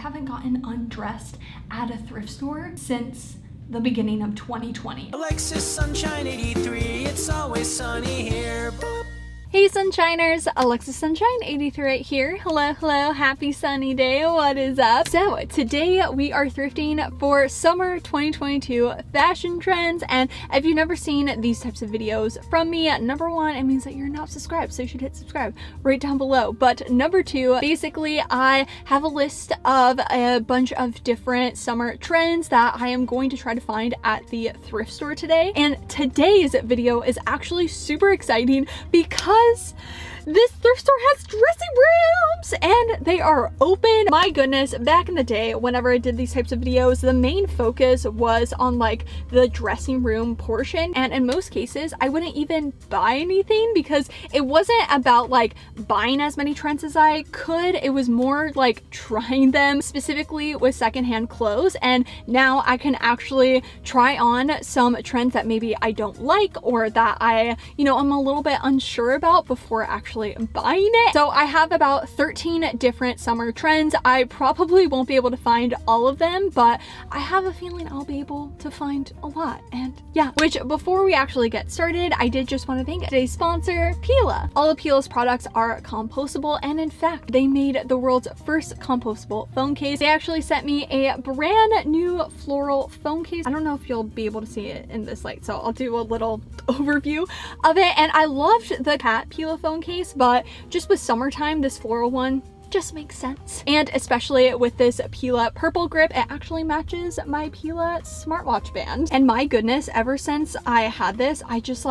haven't gotten undressed at a thrift store since the beginning of 2020. Alexis Sunshine 83, it's always sunny here. Boop. Hey Sunshiners, Alexis Sunshine 83 here. Hello, hello, happy sunny day, what is up? So today we are thrifting for summer 2022 fashion trends, and if you've never seen these types of videos from me, number one, it means that you're not subscribed, so you should hit subscribe right down below. But number two, basically I have a list of a bunch of different summer trends that I am going to try to find at the thrift store today. And today's video is actually super exciting because this thrift store has dressing rooms and they are open. My goodness, back in the day, whenever I did these types of videos, the main focus was on like the dressing room portion. And in most cases, I wouldn't even buy anything because it wasn't about like buying as many trends as I could. It was more like trying them, specifically with secondhand clothes. And now I can actually try on some trends that maybe I don't like or that I'm a little bit unsure about before actually buying it. So I have about 13 different summer trends. I probably won't be able to find all of them, but I have a feeling I'll be able to find a lot. And yeah, which before we actually get started, I did just want to thank today's sponsor, Pela. All of Pela's products are compostable, and in fact, they made the world's first compostable phone case. They actually sent me a brand new floral phone case. I don't know if you'll be able to see it in this light, so I'll do a little overview of it. And I loved the cat Pela phone case, but just with summertime, this floral one just makes sense. And especially with this Pela purple grip, it actually matches my Pela smartwatch band. And my goodness, ever since I had this, I just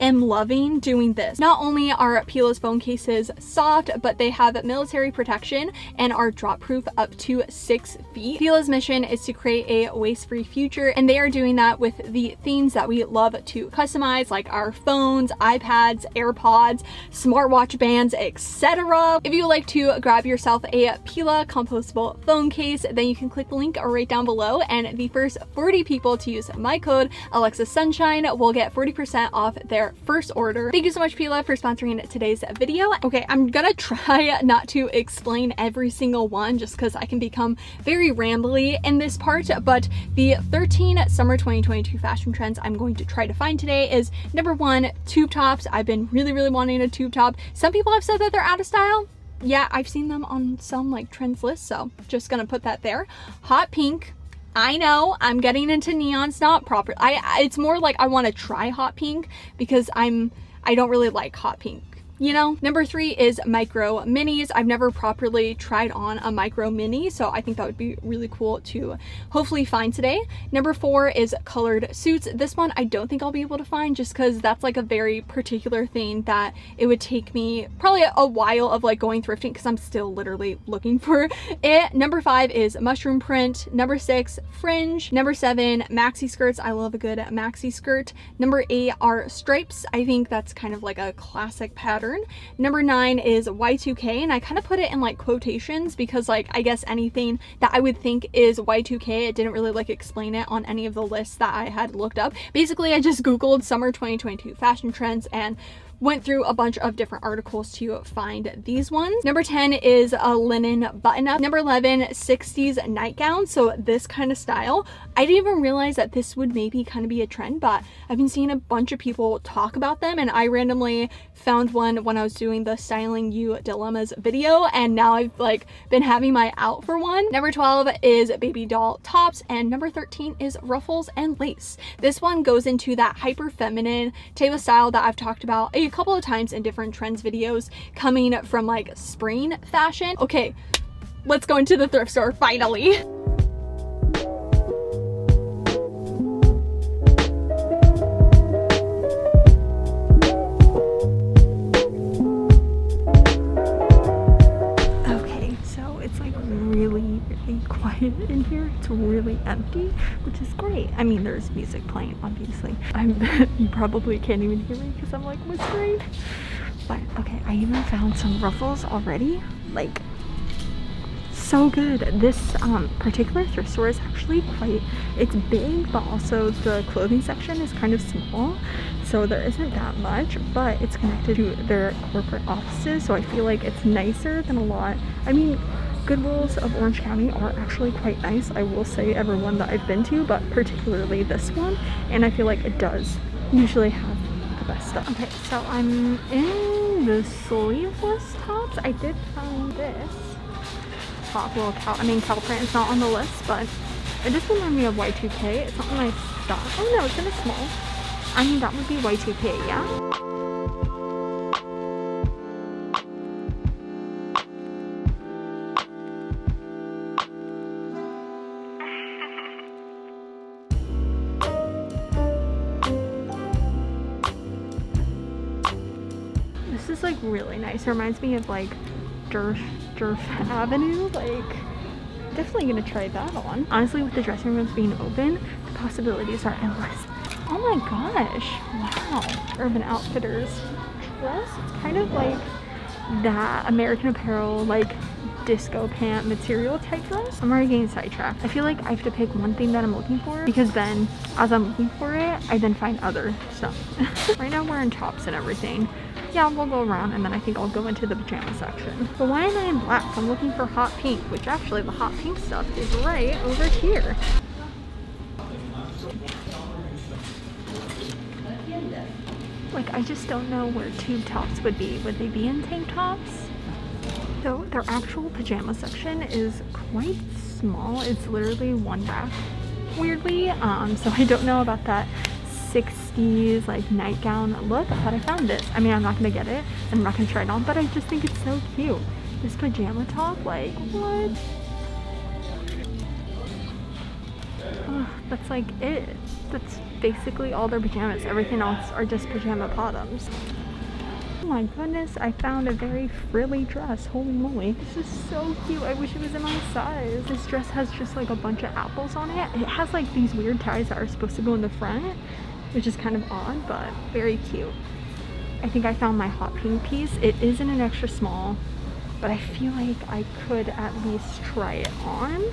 am loving doing this. Not only are Pela's phone cases soft, but they have military protection and are drop proof up to 6 feet. Pela's mission is to create a waste-free future, and they are doing that with the themes that we love to customize, like our phones, iPads, AirPods, smartwatch bands, etc. If you would like to grab yourself a Pela compostable phone case, then you can click the link right down below, and the first 40 people to use my code Alexis Sunshine will get 40% off their first order. Thank you so much, Pela, for sponsoring today's video. Okay, I'm gonna try not to explain every single one just because I can become very rambly in this part, but the 13 summer 2022 fashion trends I'm going to try to find today is number one, tube tops. I've been really wanting a tube top. Some people have said that they're out of style. Yeah, I've seen them on some trends lists, so just gonna put that there. Hot pink. I know I'm getting into neons, not proper. It's more like I want to try hot pink because I don't really like hot pink. Number three is micro minis. I've never properly tried on a micro mini, so I think that would be really cool to hopefully find today. Number four is colored suits. This one I don't think I'll be able to find just because that's a very particular thing that it would take me probably a while of going thrifting because I'm still literally looking for it. Number five is mushroom print. Number six, fringe. Number seven, maxi skirts. I love a good maxi skirt. Number eight are stripes. I think that's kind of like a classic pattern. Number nine is Y2K, and I kind of put it in quotations because I guess anything that I would think is Y2K, it didn't really explain it on any of the lists that I had looked up. Basically, I just googled summer 2022 fashion trends and went through a bunch of different articles to find these ones. Number 10 is a linen button-up. Number 11, 60s nightgown. So this kind of style. I didn't even realize that this would maybe kind of be a trend, but I've been seeing a bunch of people talk about them, and I randomly found one when I was doing the Styling You Dilemmas video, and now I've been having my out for one. Number 12 is baby doll tops, and number 13 is ruffles and lace. This one goes into that hyper feminine type of style that I've talked about a couple of times in different trends videos, coming from spring fashion. Okay, let's go into the thrift store finally. Okay, so it's really quiet in here. It's really empty, which is great. I mean, there's music playing, obviously. You probably can't even hear me because I'm whispering. But okay, I even found some ruffles already. So good. This particular thrift store is actually it's big, but also the clothing section is kind of small, so there isn't that much, but it's connected to their corporate offices, so I feel it's nicer than a lot. I mean, Goodwills of Orange County are actually quite nice. I will say everyone that I've been to, but particularly this one. And I feel like it does usually have the best stuff. Okay, so I'm in the sleeveless tops. I did find this top little cow print is not on the list, but it does remind me of Y2K. It's not in my stock. Oh no, it's in a small. I mean, that would be Y2K, yeah? This is like really nice. It reminds me of like Durf Avenue. Like, definitely gonna try that on. Honestly, with the dressing rooms being open, the possibilities are endless. Oh my gosh, wow. Urban Outfitters dress. It's kind of like that American Apparel, like disco pant material type dress. I'm already getting sidetracked. I feel like I have to pick one thing that I'm looking for, because then as I'm looking for it, I then find other stuff. Right now we're in tops and everything. Yeah, we'll go around and then I think I'll go into the pajama section. But why am I in black? I'm looking for hot pink, which actually the hot pink stuff is right over here. Like, I just don't know where tube tops would be. Would they be in tank tops? So their actual pajama section is quite small. It's literally one rack, weirdly. So I don't know about that 60s like nightgown look, but I found this. I mean, I'm not gonna get it and I'm not gonna try it on, but I just think it's so cute. This pajama top, like, what? That's like it. That's basically all their pajamas. Everything else are just pajama bottoms. Oh my goodness, I found a very frilly dress. Holy moly. This is so cute. I wish it was in my size. This dress has just like a bunch of apples on it. It has like these weird ties that are supposed to go in the front, which is kind of odd, but very cute. I think I found my hot pink piece. It is in an extra small, but I feel like I could at least try it on.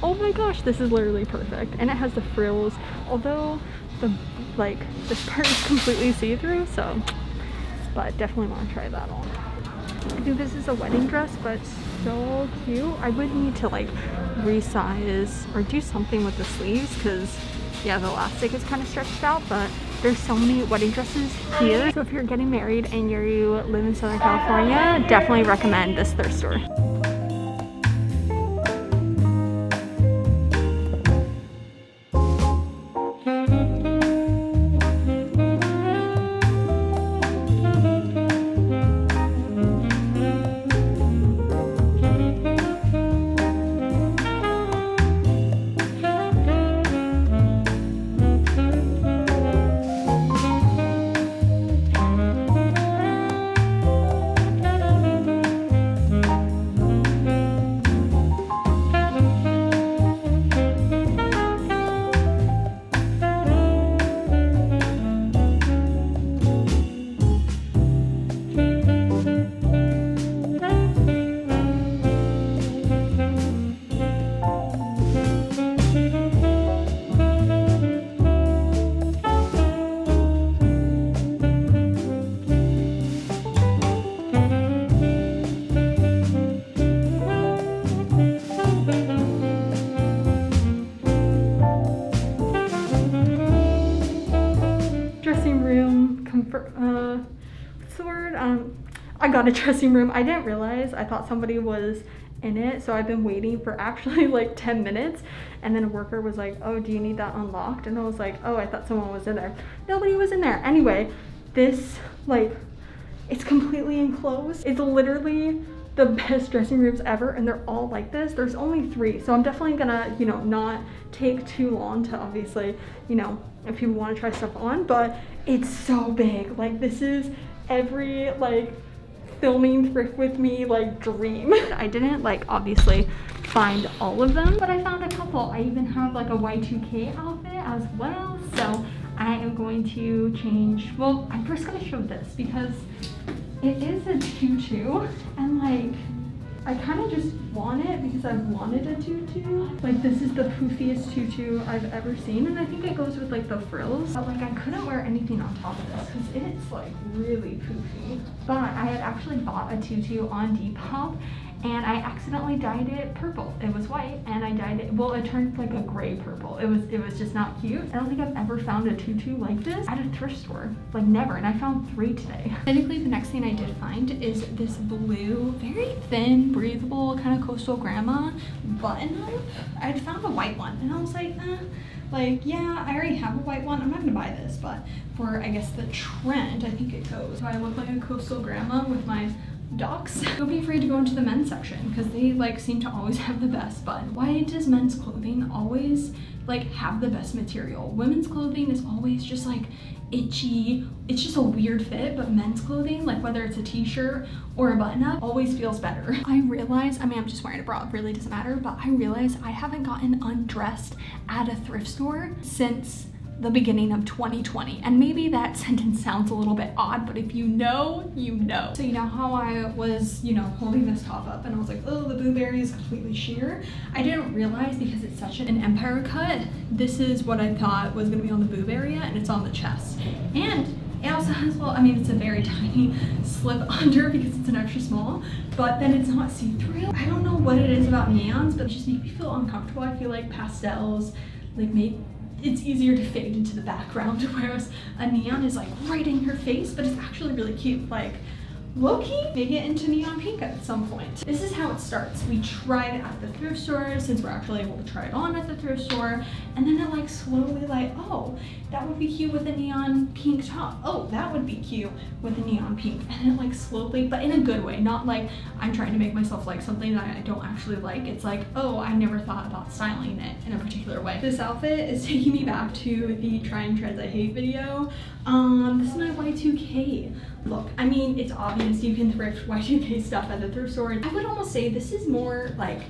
Oh my gosh, this is literally perfect. And it has the frills, although this part is completely see-through, so, but definitely want to try that on. I think this is a wedding dress, but so cute. I would need to like resize or do something with the sleeves, because yeah, the elastic is kind of stretched out, but there's so many wedding dresses here. So if you're getting married and you live in Southern California, definitely recommend this thrift store. What's the word? I got a dressing room. I didn't realize. I thought somebody was in it, so I've been waiting for actually like 10 minutes, and then a worker was like, oh, do you need that unlocked? And I was like, oh, I thought someone was in there. Nobody was in there. Anyway, this, like, it's completely enclosed. It's literally the best dressing rooms ever, and they're all like this. There's only 3, so I'm definitely gonna, you know, not take too long to obviously, you know, if people want to try stuff on, but it's so big. Like, this is every like filming thrift with me like dream. I didn't like obviously find all of them, but I found a couple. I even have like a Y2K outfit as well, so I am going to change. Well, I'm first gonna show this because it is a tutu, and like I kind of just want it because I've wanted a tutu. Like, this is the poofiest tutu I've ever seen, and I think it goes with like the frills, but like I couldn't wear anything on top of this because it's like really poofy. But I had actually bought a tutu on Depop, and I accidentally dyed it purple. It was white and I dyed it, well, it turned like a gray purple. It was just not cute. I don't think I've ever found a tutu like this at a thrift store, like never, and I found 3 today. Technically, the next thing I did find is this blue, very thin, breathable, kind of coastal grandma button up. I'd found a white one and I was like, like, yeah, I already have a white one. I'm not gonna buy this, but for, I guess, the trend, I think it goes. So I look like a coastal grandma with my docs. Don't be afraid to go into the men's section because they like seem to always have the best button. Why does men's clothing always like have the best material? Women's clothing is always just like itchy. It's just a weird fit, but men's clothing, like whether it's a t-shirt or a button-up, always feels better. I realize, I mean, I'm just wearing a bra, it really doesn't matter, but I realize I haven't gotten undressed at a thrift store since the beginning of 2020. And maybe that sentence sounds a little bit odd, but if you know, you know. So you know how I was, you know, holding this top up and I was like, oh, the boob area is completely sheer. I didn't realize because it's such an empire cut, this is what I thought was gonna be on the boob area and it's on the chest. And it also has, well, I mean, it's a very tiny slip under because it's an extra small, but then it's not see-through. I don't know what it is about neons, but it just makes me feel uncomfortable. I feel like pastels, like it's easier to fade into the background, whereas a neon is like right in your face, but it's actually really cute. Like, low-key, make it into neon pink at some point. This is how it starts. We tried it at the thrift store since we're actually able to try it on at the thrift store, and then it like slowly like, oh, that would be cute with a neon pink top. Oh, that would be cute with a neon pink. And it like slowly, but in a good way, not like I'm trying to make myself like something that I don't actually like. It's like, oh, I never thought about styling it in a particular way. This outfit is taking me back to the Trying Trends I Hate video. This is my Y2K look. I mean, it's obvious you can thrift Y2K stuff at the thrift store. I would almost say this is more like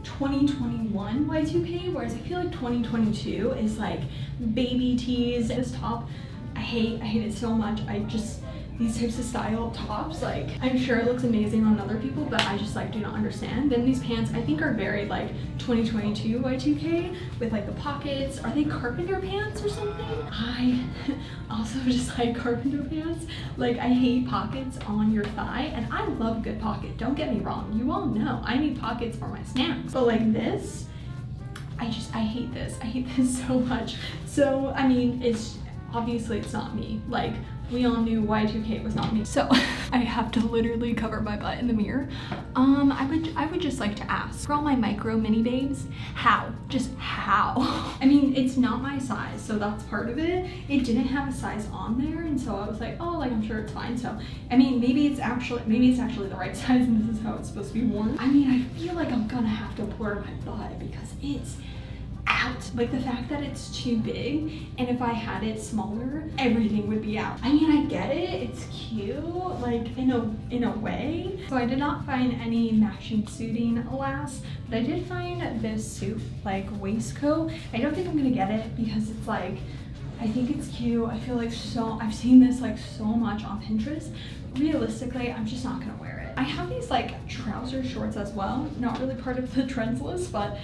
2021 Y2K, whereas I feel like 2022 is like baby tees. This top, I hate it so much. These types of style tops, like, I'm sure it looks amazing on other people, but I just like do not understand. Then these pants I think are very like 2022 Y2K with like the pockets. Are they carpenter pants or something? I also just like carpenter pants. Like, I hate pockets on your thigh, and I love a good pocket, don't get me wrong. You all know I need pockets for my snacks, but like this, I hate this. I hate this so much. So I mean, it's obviously it's not me. Like, we all knew Y2K was not me. So I have to literally cover my butt in the mirror. I would just like to ask, for all my micro mini babes, how? Just how? I mean, it's not my size, so that's part of it. It didn't have a size on there, and so I was like, oh, like, I'm sure it's fine. So, I mean, maybe it's actually the right size and this is how it's supposed to be worn. I mean, I feel like I'm gonna have to blur my butt because it's out. Like, the fact that it's too big, and if I had it smaller, everything would be out. I mean, I get it, it's cute, like in a way. So I did not find any matching suiting, alas, but I did find this suit like waistcoat. I don't think I'm gonna get it because it's like, I think it's cute. I feel like I've seen this like so much on Pinterest. Realistically, I'm just not gonna wear it. I have these like trouser shorts as well, not really part of the trends list, but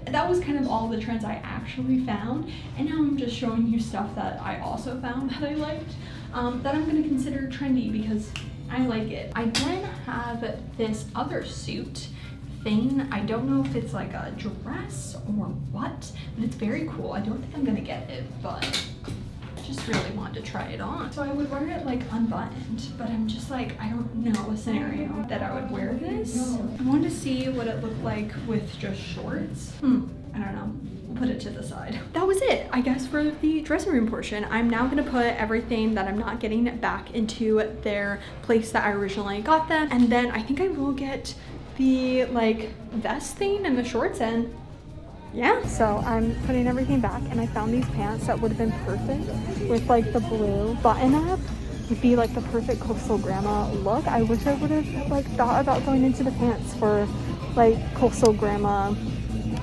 that was kind of all the trends I actually found. And now I'm just showing you stuff that I also found that I liked, that I'm gonna consider trendy because I like it. I then have this other suit thing. I don't know if it's like a dress or what, but it's very cool. I don't think I'm gonna get it, but just really wanted to try it on. So I would wear it like unbuttoned, but I'm just like, I don't know a scenario that I would wear this. I wanted to see what it looked like with just shorts. I don't know. We'll put it to the side. That was it, I guess, for the dressing room portion. I'm now gonna put everything that I'm not getting back into their place that I originally got them. And then I think I will get the like vest thing and the shorts, and yeah, so I'm putting everything back, and I found these pants that would have been perfect with like the blue button up. Would be like the perfect coastal grandma look. I wish I would have like thought about going into the pants for like coastal grandma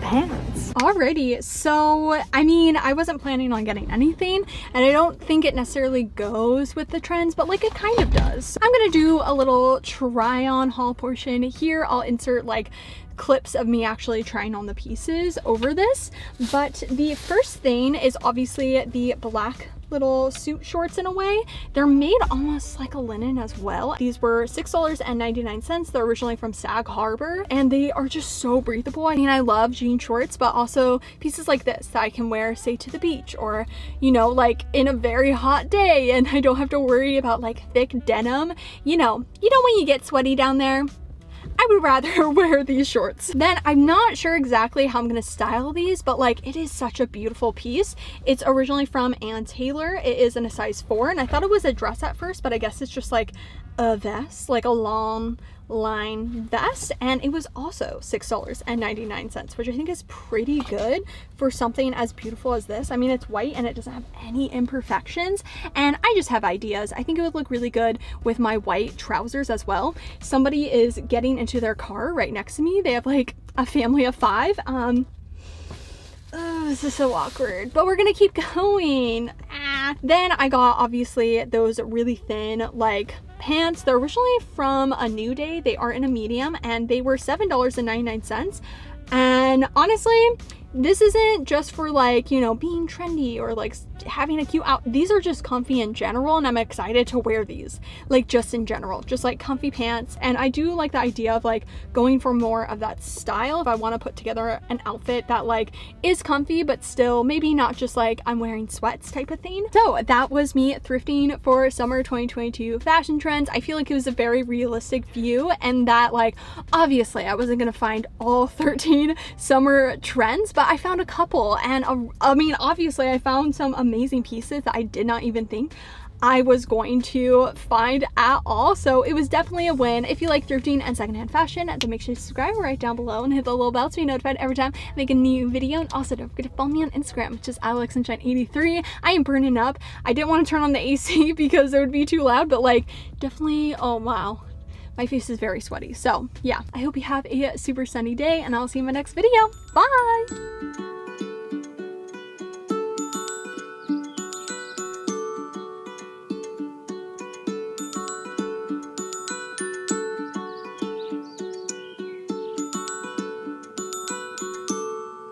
pants. Alrighty, so I mean, I wasn't planning on getting anything, and I don't think it necessarily goes with the trends, but like it kind of does. I'm gonna do a little try on haul portion here. I'll insert like clips of me actually trying on the pieces over this, but the first thing is obviously the black little suit shorts in a way. They're made almost like a linen as well. These were $6.99. They're originally from Sag Harbor and they are just so breathable. I mean, I love jean shorts, but also pieces like this that I can wear, say, to the beach or, you know, like in a very hot day and I don't have to worry about like thick denim. You know when you get sweaty down there? I would rather wear these shorts. Then I'm not sure exactly how I'm gonna style these, but like it is such a beautiful piece. It's originally from Ann Taylor. It is in a size 4 and I thought it was a dress at first, but I guess it's just like a vest, like a long line vest, and it was also $6.99, which I think is pretty good for something as beautiful as this. I mean, it's white and it doesn't have any imperfections, and I just have ideas. I think it would look really good with my white trousers as well. Somebody is getting into their car right next to me. They have like a family of 5. Oh, this is so awkward, but we're gonna keep going. Then I got obviously those really thin like pants. They're originally from A New Day. They are in a medium and they were $7.99. And honestly, this isn't just for like, you know, being trendy or like having a cute out. These are just comfy in general and I'm excited to wear these, like just in general, just like comfy pants. And I do like the idea of like going for more of that style if I want to put together an outfit that like is comfy but still maybe not just like I'm wearing sweats type of thing. So that was me thrifting for summer 2022 fashion trends. I feel like it was a very realistic view and that like obviously I wasn't gonna find all 13 summer trends, but I found a couple, and I mean, obviously I found some amazing pieces that I did not even think I was going to find at all. So it was definitely a win. If you like thrifting and secondhand fashion, then make sure to subscribe right down below and hit the little bell to be notified every time I make a new video. And also don't forget to follow me on Instagram, which is AlexSunshine83. I am burning up. I didn't want to turn on the AC because it would be too loud, but like definitely, oh wow, my face is very sweaty. So yeah, I hope you have a super sunny day and I'll see you in my next video. Bye!